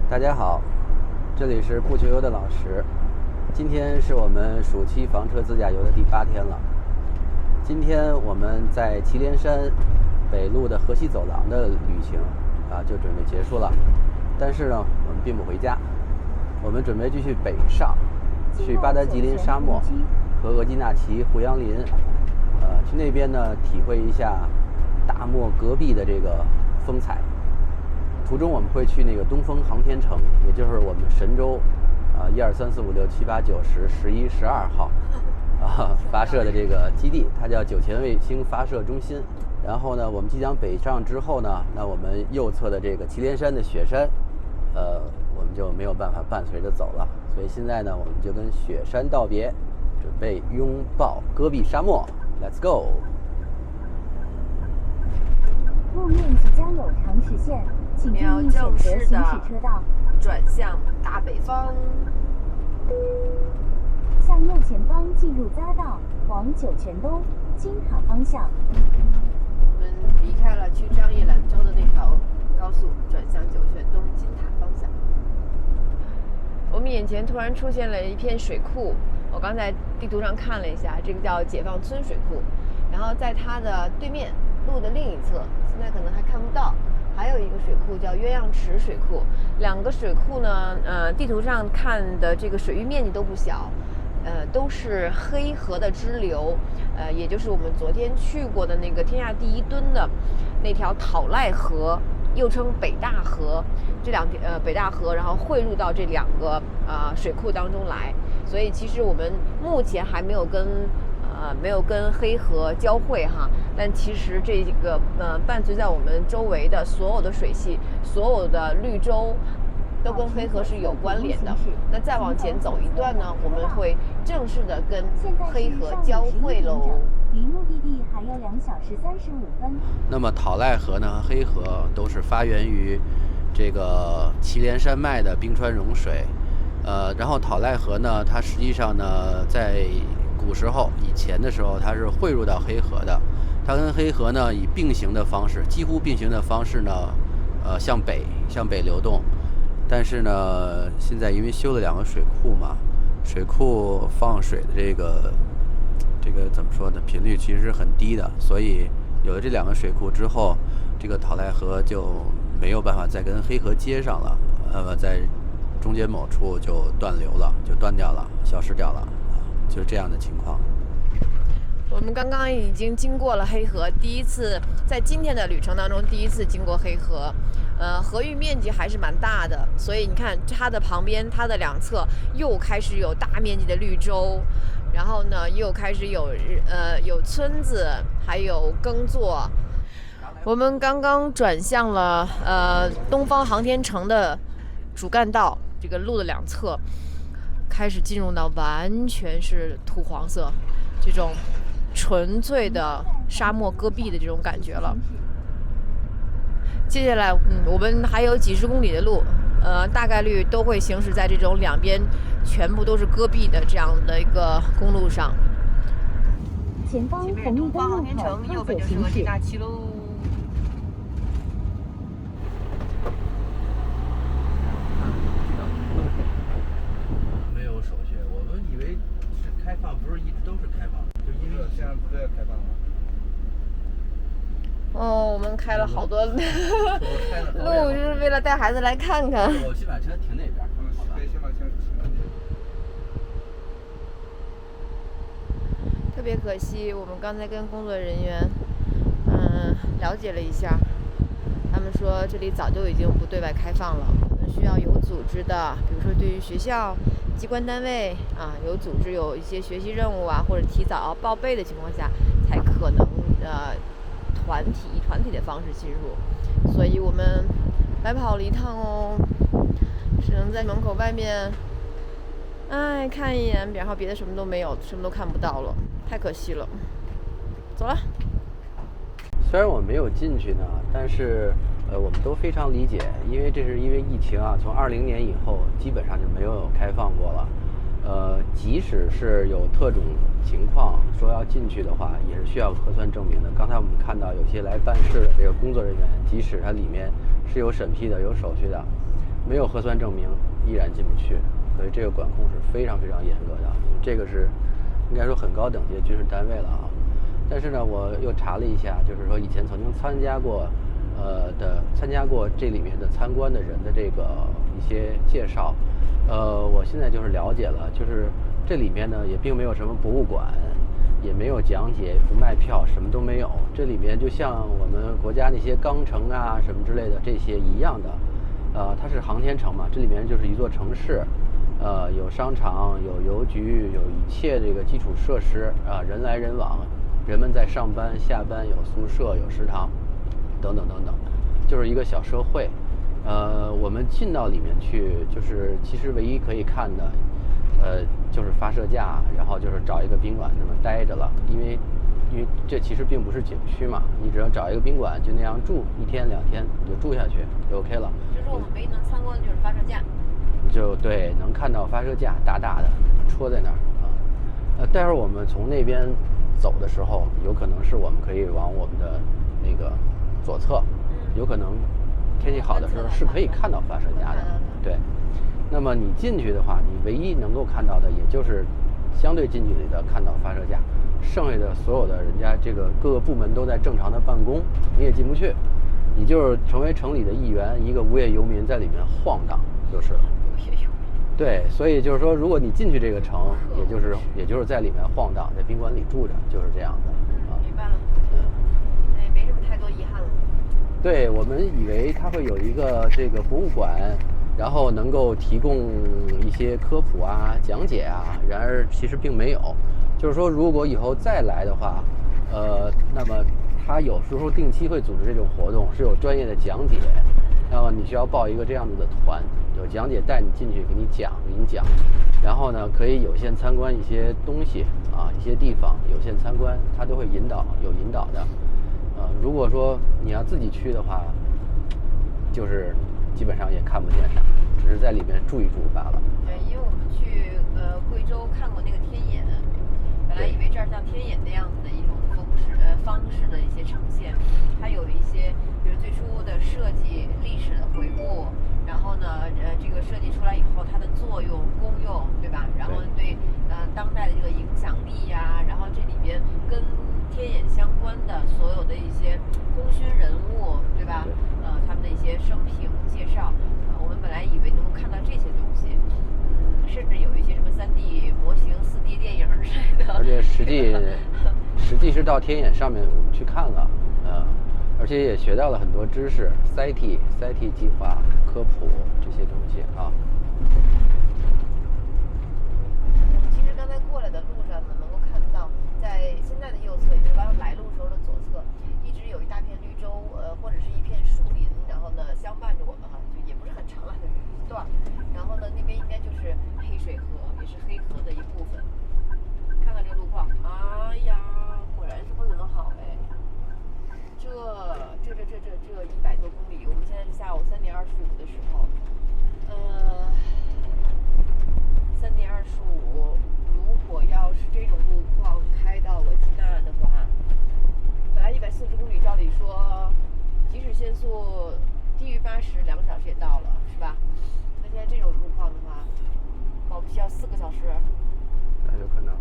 大家好，这里是不求游的老石。今天是我们暑期房车自驾游的第8天了。今天我们在祁连山北路的河西走廊的旅行就准备结束了。但是呢，我们并不回家，我们准备继续北上，去巴德吉林沙漠和额济纳旗胡杨林，去那边呢体会一下大漠戈壁的这个风采。途中我们会去那个东风航天城，也就是我们神舟1、2、3、4、5、6、7、8、9、10、11、12号发射的这个基地，它叫9前卫星发射中心。然后呢，我们即将北上之后呢，那我们右侧的这个祁连山的雪山，我们就没有办法伴随着走了。所以现在呢，我们就跟雪山道别，准备拥抱戈壁沙漠。Let's go！ 路面即将有长实线，请注意选择行驶车道，转向大北方，向右前方进入匝道，往酒泉东金塔方向。我们离开了去张掖、兰州的那条高速，转向酒泉东金塔方向。我们眼前突然出现了一片水库，我刚才地图上看了一下，这个叫解放村水库。然后在它的对面，路的另一侧，现在可能还看不到，还有一个水库叫鸳鸯池水库。两个水库呢，地图上看的这个水域面积都不小，都是黑河的支流，也就是我们昨天去过的那个天下第一墩的那条讨赖河，又称北大河。这北大河，然后汇入到这两个水库当中来。所以其实我们目前还没有跟黑河交汇哈，但其实这个伴随在我们周围的所有的水系，所有的绿洲都跟黑河是有关联的。那再往前走一段呢，我们会正式的跟黑河交汇喽。离目的地还有2小时35分。那么讨赖河呢和黑河都是发源于这个祁连山脉的冰川融水，然后讨赖河呢，它实际上呢在古时候以前的时候，它是汇入到黑河的。它跟黑河呢以并行的方式，几乎并行的方式呢，向北流动。但是呢，现在因为修了2个水库嘛，水库放水的这个怎么说呢？频率其实是很低的，所以有了这2个水库之后，这个讨赖河就没有办法再跟黑河接上了，在中间某处就断流了，就断掉了，消失掉了。就是这样的情况。我们刚刚已经经过了黑河，第一次在今天的旅程当中第一次经过黑河，河域面积还是蛮大的，所以你看它的旁边，它的两侧又开始有大面积的绿洲，然后呢又开始有村子，还有耕作。我们刚刚转向了东方航天城的主干道，这个路的两侧。开始进入到完全是土黄色，这种纯粹的沙漠戈壁的这种感觉了。接下来，我们还有几十公里的路，大概率都会行驶在这种两边全部都是戈壁的这样的一个公路上。前方红绿灯路口右侧行驶。开放不是一直都是开放的，就因为现在不是开放了。我们开了好多路，就是为了带孩子来看看。我先把车停那边，好吧？对，先把车停那边。特别可惜，我们刚才跟工作人员，了解了一下，他们说这里早就已经不对外开放了，可能需要有组织的，比如说对于学校。机关单位有组织有一些学习任务或者提早报备的情况下，才可能以团体的方式进入。所以我们白跑了一趟哦，只能在门口外面，看一眼，然后别的什么都没有，什么都看不到了，太可惜了。走了。虽然我没有进去呢，但是我们都非常理解，因为这是因为疫情从20年以后基本上就没有开放过了。即使是有特种情况说要进去的话，也是需要核酸证明的。刚才我们看到有些来办事的这个工作人员，即使它里面是有审批的、有手续的，没有核酸证明依然进不去，所以这个管控是非常非常严格的。这个是应该说很高等级的军事单位了啊。但是呢，我又查了一下，就是说以前曾经参加过这里面的参观的人的这个一些介绍，我现在就是了解了，就是这里面呢也并没有什么博物馆，也没有讲解，不卖票，什么都没有。这里面就像我们国家那些钢城啊什么之类的这些一样的，它是航天城嘛，这里面就是一座城市，有商场，有邮局，有一切这个基础设施啊，人来人往，人们在上班下班，有宿舍，有食堂，等等等等，就是一个小社会。我们进到里面去，就是其实唯一可以看的，就是发射架，然后就是找一个宾馆那么待着了，因为这其实并不是景区嘛，你只要找一个宾馆就那样住1天2天，你就住下去就 OK 了。就是我们唯一能参观的就是发射架，就对，能看到发射架大大的戳在那儿啊。待会儿我们从那边走的时候，有可能是我们可以往我们的那个左侧，有可能天气好的时候是可以看到发射架的。对，那么你进去的话，你唯一能够看到的，也就是相对近距离的看到发射架，剩下的所有的人家这个各个部门都在正常的办公，你也进不去，你就是成为城里的一员，一个无业游民在里面晃荡就是了。对，所以就是说，如果你进去这个城，也就是在里面晃荡，在宾馆里住着，就是这样的。明白了。也没什么太多遗憾了。对，我们以为它会有一个这个博物馆，然后能够提供一些科普啊、讲解啊，然而其实并没有。就是说，如果以后再来的话，那么它有时候定期会组织这种活动，是有专业的讲解，那么你需要报一个这样子的团，有讲解带你进去给你讲，然后呢可以有限参观一些东西啊，一些地方有限参观，它都会有引导的。如果说你要自己去的话，就是基本上也看不见啥，只是在里面住一住罢了。对，因为我们去贵州看过那个天眼，本来以为这儿像天眼那样子的一种方式的一些呈现，它有一些比如最初的设计、历史的回顾，然后呢这个设计出来以后它的作用、功用，对吧？然后对当代的这个影响力呀，然后这里边跟天眼相关的所有的一些功勋人物，对吧？他们的一些生平介绍，我们本来以为能够看到这些东西，甚至有一些什么3D 模型、4D 电影之类的。而且实际是到天眼上面我们去看了，而且也学到了很多知识，SciTi计划、科普这些东西啊。其实刚才过来的路上呢，能够看到，在现在的右侧，也就是刚刚来路时候的左侧，一直有一大片绿洲，或者是一片树林，然后呢相伴着我们哈，就也不是很长了，就是一段。然后呢，那边应该就是黑水河，也是黑河的一部分。看看这个路况，哎呀，果然是不怎么好哎。这100多公里，我们现在是下午3点25的时候，3点25，如果要是这种路况开到我济南的话，本来140公里，照理说，即使限速低于80，2个小时也到了，是吧？那现在这种路况的话，保不齐要4个小时。那有可能。